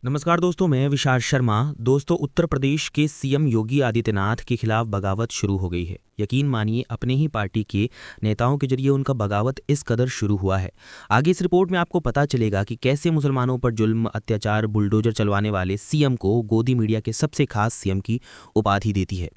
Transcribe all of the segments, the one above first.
नमस्कार दोस्तों, मैं विशाल शर्मा। दोस्तों, उत्तर प्रदेश के सीएम योगी आदित्यनाथ के खिलाफ बगावत शुरू हो गई है। यकीन मानिए, अपने ही पार्टी के नेताओं के जरिए उनका बगावत इस कदर शुरू हुआ है। आगे इस रिपोर्ट में आपको पता चलेगा कि कैसे मुसलमानों पर जुल्म, अत्याचार, बुलडोजर चलवाने वाले सीएम को गोदी मीडिया के सबसे खास सीएम की उपाधि देती है।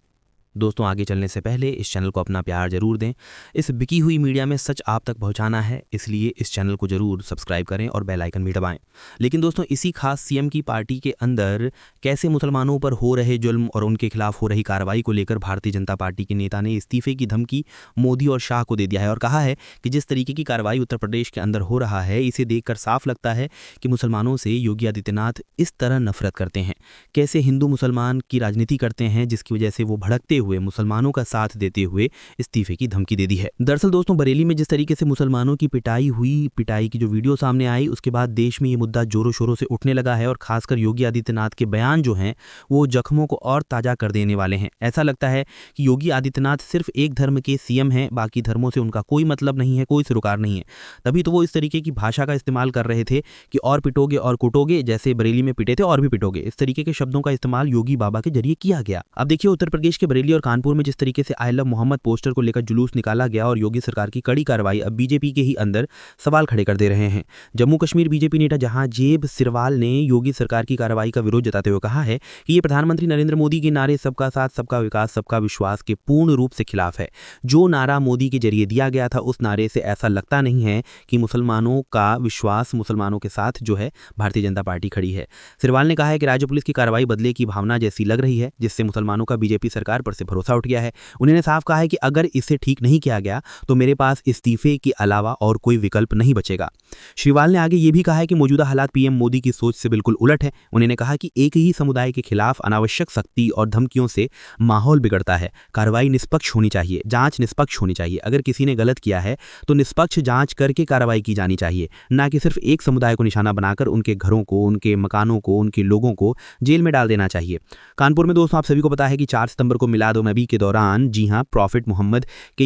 दोस्तों, आगे चलने से पहले इस चैनल को अपना प्यार जरूर दें। इस बिकी हुई मीडिया में सच आप तक पहुंचाना है, इसलिए इस चैनल को जरूर सब्सक्राइब करें और बेल आइकन भी दबाएं। लेकिन दोस्तों, इसी खास सीएम की पार्टी के अंदर कैसे मुसलमानों पर हो रहे जुल्म और उनके खिलाफ हो रही कार्रवाई को लेकर भारतीय जनता पार्टी के नेता ने इस्तीफे की धमकी मोदी और शाह को दे दिया है और कहा है कि जिस तरीके की कार्रवाई उत्तर प्रदेश के अंदर हो रहा है, इसे देखकर साफ लगता है कि मुसलमानों से योगी आदित्यनाथ इस तरह नफरत करते हैं। कैसे हिंदू मुसलमान की राजनीति करते हैं, जिसकी वजह से वो भड़कते हुए मुसलमानों का साथ देते हुए इस्तीफे की धमकी दे दी है। दरअसल दोस्तों, बरेली में जिस तरीके से मुसलमानों की पिटाई हुई, पिटाई की जो वीडियो सामने आई, उसके बाद देश में ये मुद्दा जोरों शोरों से उठने लगा है और खासकर योगी आदित्यनाथ के बयान जो हैं वो जख्मों को और ताजा कर देने वाले हैं। ऐसा लगता है कि योगी आदित्यनाथ सिर्फ एक धर्म के सीएम हैं, बाकी धर्मों से उनका कोई मतलब नहीं है, कोई सरोकार नहीं है। तभी तो वो इस तरीके की भाषा का इस्तेमाल कर रहे थे कि और पिटोगे और कुटोगे, जैसे बरेली में पिटे थे और भी पिटोगे। इस तरीके के शब्दों का इस्तेमाल योगी बाबा के जरिए किया गया। अब देखिए, उत्तर प्रदेश के बरेली और कानपुर में जिस तरीके से आई लव मोहम्मद पोस्टर को लेकर जुलूस निकाला गया और योगी सरकार की कड़ी कार्रवाई अब बीजेपी के ही अंदर सवाल खड़े कर दे रहे हैं। जम्मू कश्मीर बीजेपी नेता जहांजेब सिरवाल ने योगी सरकार की कार्रवाई का विरोध जताते हुए कहा है कि ये प्रधानमंत्री नरेंद्र मोदी के नारे सबका साथ, सबका विकास, सबका विश्वास के पूर्ण रूप से खिलाफ है। जो नारा मोदी के जरिए दिया गया था, उस नारे से ऐसा लगता नहीं है कि मुसलमानों का विश्वास, मुसलमानों के साथ जो है भारतीय जनता पार्टी खड़ी है। सिरवाल ने कहा है कि राज्य पुलिस की कार्रवाई बदले की भावना जैसी लग रही है, जिससे मुसलमानों का बीजेपी सरकार पर से भरोसा उठ गया है। उन्होंने साफ कहा है कि अगर इसे ठीक नहीं किया गया तो मेरे पास इस्तीफे के अलावा और कोई विकल्प नहीं बचेगा। श्रीवाल ने आगे ये भी कहा है कि मौजूदा हालात पीएम मोदी की सोच से बिल्कुल उलट है। उन्होंने कहा कि एक ही समुदाय के खिलाफ अनावश्यक सख्ती और धमकियों से माहौल बिगड़ता है। कार्रवाई निष्पक्ष होनी चाहिए, जांच निष्पक्ष होनी चाहिए। अगर किसी ने गलत किया है तो निष्पक्ष जांच करके कार्रवाई की जानी चाहिए, ना कि सिर्फ एक समुदाय को निशाना बनाकर उनके घरों को, उनके मकानों को, उनके लोगों को जेल में डाल देना चाहिए। कानपुर में दोस्तों, आप सभी को पता है कि 4 सितंबर को मिलाद उन नबी के दौरान, जी हां, प्रॉफिट मोहम्मद के